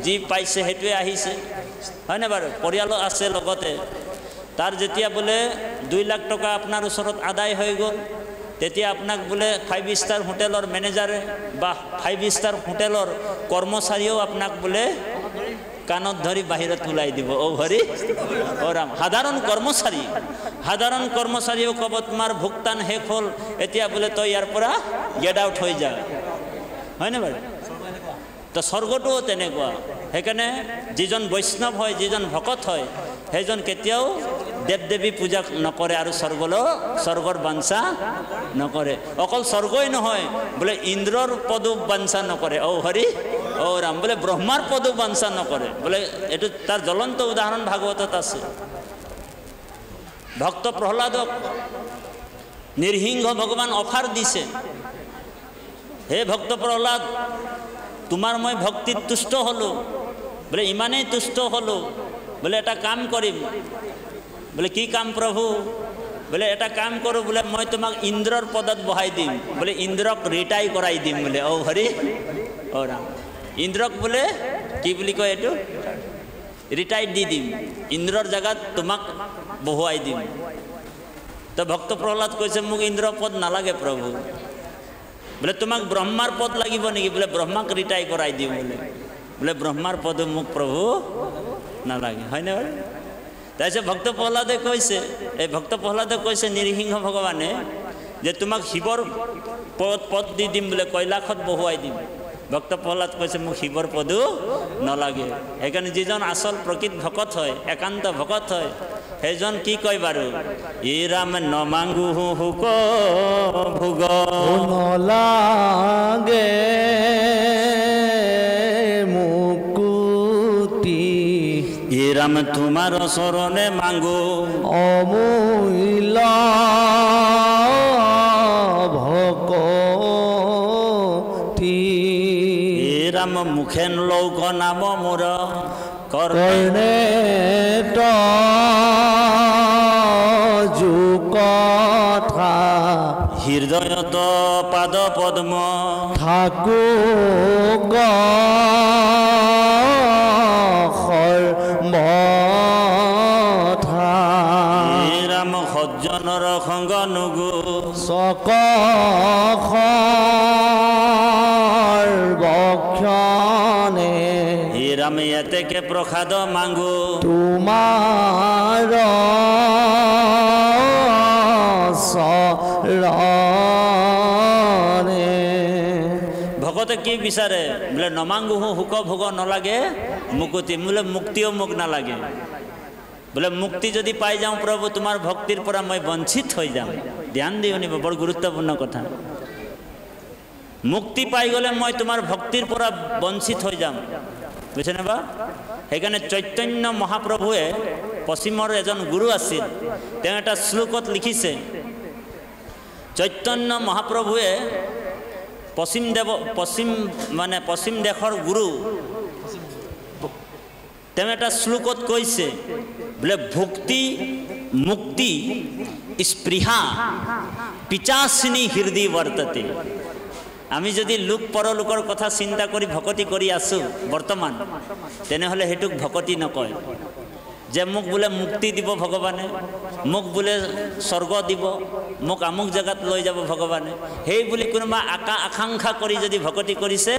যি পাইছে সেইটোৱে আহিছে হয় না বাৰু পৰিয়ালো আছে লগতে তাৰ যেতিয়া বোলে 2 লাখ টকা আপোনাৰ ওচৰত আদায় হৈ গ'ল তেতিয়া আপোনাক বোলে 5 ষ্টাৰ হোটেলৰ মেনেজাৰে বা 5 ষ্টাৰ হোটেলৰ কৰ্মচাৰীও আপোনাক বোলে কাণত ধৰি বাহিৰত ওলাই দিব ও হৰি ও ৰাম সাধাৰণ কৰ্মচাৰীও ক'ব তোমাৰ ভুগতান শেষ হ'ল এতিয়া বোলে তই ইয়াৰ পৰা গেট আউট হৈ যা হয় না বাৰু তো স্বৰ্গটোও তেনেকুৱা সেইকাৰণে যিজন বৈষ্ণৱ হয় যিজন ভকত হয় সেইজন কেতিয়াও দেৱ দেৱী পূজা নকৰে আৰু স্বৰ্গৰ বাঞ্ছা নকৰে অকল স্বৰ্গই নহয় বোলে ইন্দ্ৰৰ পদো বাঞ্ছা নকৰে ও হৰি ও ৰাম বোলে ব্ৰহ্মাৰ পদো বাঞ্ছা নকৰে বোলে এইটো তাৰ জ্বলন্ত উদাহৰণ ভাগৱতত আছে ভক্ত প্ৰহ্লাদক নিৰ্সিংহ ভগৱান অফাৰ দিছে হে ভক্ত প্ৰহ্লাদ তোমাৰ মই ভক্তিত তুষ্ট হলো বোলে ইমানেই তুষ্ট হলো বোলে এটা কাম কৰিম বোলে কি কাম প্ৰভু বোলে এটা কাম কৰো বোলে মই তোমাক ইন্দ্ৰৰ পদত বহাই দিম বোলে ইন্দ্ৰক ৰিটাই কৰাই দিম বোলে ও হৰি ও ৰাম ইন্দ্ৰক বোলে কি বুলি কয় এইটো ৰিটাই দি দিম ইন্দ্ৰৰ জাগাত তোমাক বহুৱাই দিম তো ভক্ত প্ৰহ্লাদ কৈছে মোক ইন্দ্ৰ পদ নালাগে প্ৰভু বোলে তোমাক ব্ৰহ্মাৰ পদ লাগিব নেকি বোলে ব্ৰহ্মাক ৰিটাই কৰাই দিম বোলে ব্ৰহ্মাৰ পদ মোক প্ৰভু নালাগে হয় না তাৰপিছত ভক্ত প্ৰহ্লাদে কৈছে নিৰসিংহ ভগৱানে যে তোমাক শিৱৰ পদ দি দিম বোলে কৈলাশত বহুৱাই দিম ভক্ত প্ৰহ্লাদ কৈছে মোক শিৱৰ পদো নালাগে সেইকাৰণে যিজন আচল প্ৰকৃত ভকত হয় একান্ত ভকত হয় সেইজন কি কয় বাৰু ই ৰাম নমাংগু হুক ভোগ নলাগে মুকুতি ই ৰাম তোমাৰ চৰণে মাংগো অমূল্য ভকতি ই ৰাম মুখেন লৌক নাম মোৰ কৰ্ণে কথা হৃদয়ত পাদ পদ্ম থাকো ৰাম সজ্জনৰ সংগ নুগু বক্ষণে ৰাম এতেকে প্ৰসাদ মাংগো তোমাৰ ভকতে কি বিচাৰে বোলে নমাংগু হুক ভোগ নালাগে মুকুতি বোলে মুক্তিও মোক নালাগে বোলে মুক্তি যদি পাই যাওঁ প্ৰভু তোমাৰ ভক্তিৰ পৰা মই বঞ্চিত হৈ যাম ধ্যান দি শুনিব বৰ গুৰুত্বপূৰ্ণ কথা মুক্তি পাই গ'লে মই তোমাৰ ভক্তিৰ পৰা বঞ্চিত হৈ যাম বুজিছেনে বা সেইকাৰণে চৈতন্য মহাপ্ৰভুৱে পশ্চিমৰ এজন গুৰু আছিল তেওঁ এটা শ্লোকত লিখিছে চৈতন্য মহাপ্ৰভুৱে পশ্চিম দেশৰ গুৰু তেওঁ এটা শ্লোকত কৈছে বোলে ভক্তি মুক্তি স্পৃহা পিচাচিনী হৃদয় বৰ্ততে আমি যদি লোক পৰলোকৰ কথা চিন্তা কৰি ভকতি কৰি আছোঁ বৰ্তমান, তেনেহ'লে সেইটোক ভকতি নকয়। যে মোক বোলে মুক্তি দিব ভগৱানে, মোক বোলে স্বৰ্গ দিব, মোক আমুক জেগাত লৈ যাব ভগৱানে, সেই বুলি কোনোবা আকাংক্ষা কৰি যদি ভকতি কৰিছে,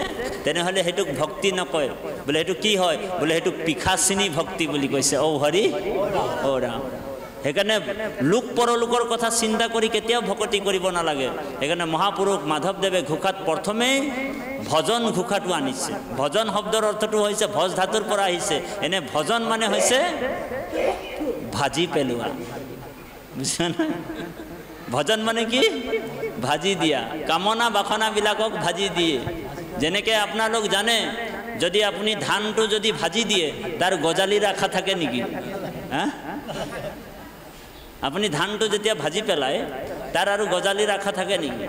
তেনেহ'লে সেইটোক ভক্তি নকয়। বোলে সেইটো কি হয়? বোলে সেইটো পিশাচিনী ভক্তি বুলি কৈছে। ঔ হৰি ঔ ৰাম। সেইকাৰণে লোক পৰলোকৰ কথা চিন্তা কৰি কেতিয়াও ভকতি কৰিব নালাগে। সেইকাৰণে মহাপুৰুষ মাধৱদেৱে ঘোষাত প্ৰথমেই ভজন ঘোষাটো আনিছে। ভজন শব্দৰ অৰ্থটো হৈছে ভজ ধাতুৰ পৰা আহিছে। এনে ভজন মানে হৈছে ভাজি পেলোৱা, বুজিছা না? ভজন মানে কি? ভাজি দিয়া, কামনা বাসনাবিলাকক ভাজি দিয়ে। যেনেকৈ আপোনালোক জানে, যদি আপুনি ধানটো যদি ভাজি দিয়ে, তাৰ গজালি ৰাখা থাকে নেকি? হা? আপুনি ধানটো যেতিয়া ভাজি পেলায়, তাৰ আৰু গজালি ৰাখা থাকে নেকি?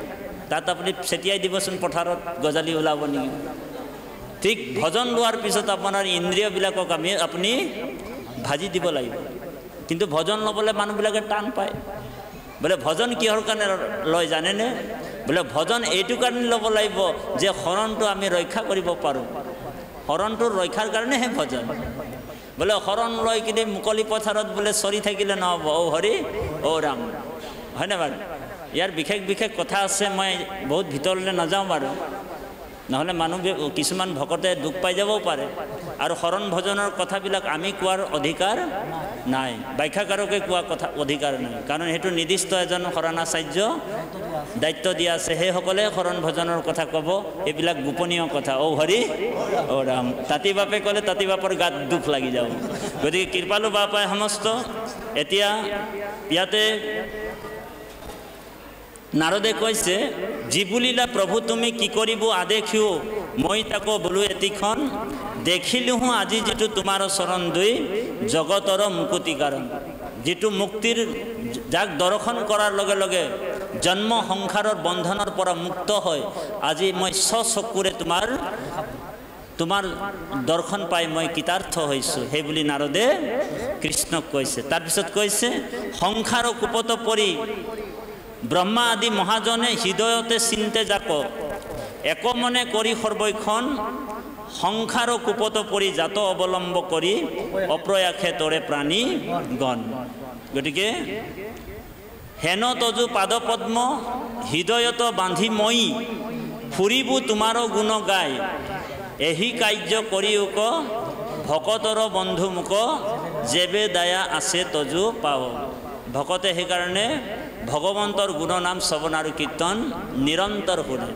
তাত আপুনি ছেটিয়াই দিবচোন, পথাৰত গজালি ওলাব নেকি? ঠিক ভজন লোৱাৰ পিছত আপোনাৰ ইন্দ্ৰিয়বিলাকক আপুনি ভাজি দিব লাগিব। কিন্তু ভজন ল'বলৈ মানুহবিলাকে টান পায়। বোলে ভজন কিহৰ কাৰণে লয় জানেনে? বোলে ভজন এইটো কাৰণে ল'ব লাগিব যে শৰণটো আমি ৰক্ষা কৰিব পাৰোঁ। শৰণটোৰ ৰক্ষাৰ কাৰণেহে ভজন। বোলে শৰণ লৈ কিনে মুকলি পথাৰত বোলে চৰি থাকিলে নহ'ব। ঔ হৰি ঔ ৰাম, হয়নে বাৰু? ইয়াৰ বিশেষ বিশেষ কথা আছে, মই বহুত ভিতৰলৈ নাযাওঁ বাৰু, নহ'লে মানুহ কিছুমান ভকতে দুখ পাই যাবও পাৰে। আৰু শৰণ ভজনৰ কথাবিলাক আমি কোৱাৰ অধিকাৰ নাই, ব্যাখ্যাকাৰকে কোৱা কথা অধিকাৰ নাই। কাৰণ সেইটো নিৰ্দিষ্ট এজন শৰণাচাৰ্য দায়িত্ব দিয়া আছে, সেইসকলে শৰণ ভজনৰ কথা ক'ব। এইবিলাক গোপনীয় কথা। ঔ হৰি ঔ ৰাম। তাঁতী বাপে ক'লে তাঁতী বাপৰ গাত দুখ লাগি যাব। গতিকে কৃপালু বাপাই সমস্ত এতিয়া ইয়াতে নাৰদে কৈছে, জীবুলীলা প্ৰভু তুমি কি কৰিব আদেখিও, মই তাকো বোলো এটিখন দেখিলোঁহো আজি যিটো তোমাৰ চৰণ দুই জগতৰ মুকুতি কাৰণ। যিটো মুক্তিৰ, যাক দৰ্শন কৰাৰ লগে লগে জন্ম সংসাৰৰ বন্ধনৰ পৰা মুক্ত হয়, আজি মই স্বচকুৰে তোমাৰ দৰ্শন পাই মই কৃতাৰ্থ হৈছোঁ, সেই বুলি নাৰদে কৃষ্ণক কৈছে। তাৰপিছত কৈছে, সংসাৰ কুপত পৰি ব্ৰহ্মা আদি মহাজনে হৃদয়তে চিন্তে যাক, একমনে কৰি সৰ্বক্ষণ সংসাৰ কুপত পৰি জাত অৱলম্ব কৰি অপ্ৰয়াসে তৰে প্ৰাণী গণ। গতিকে হেন তজু পাদপদ্ম হৃদয়ত বান্ধি মই ফুৰিব তোমাৰ গুণ গাই, এহি কাৰ্য কৰিওক ভকতৰ বন্ধু মুখ যেবে দায়া আছে তজু পাও। ভকতে সেইকাৰণে ভগৱন্তৰ গুণনাম শ্ৰৱণ আৰু কীৰ্তন নিৰন্তৰ শুনে।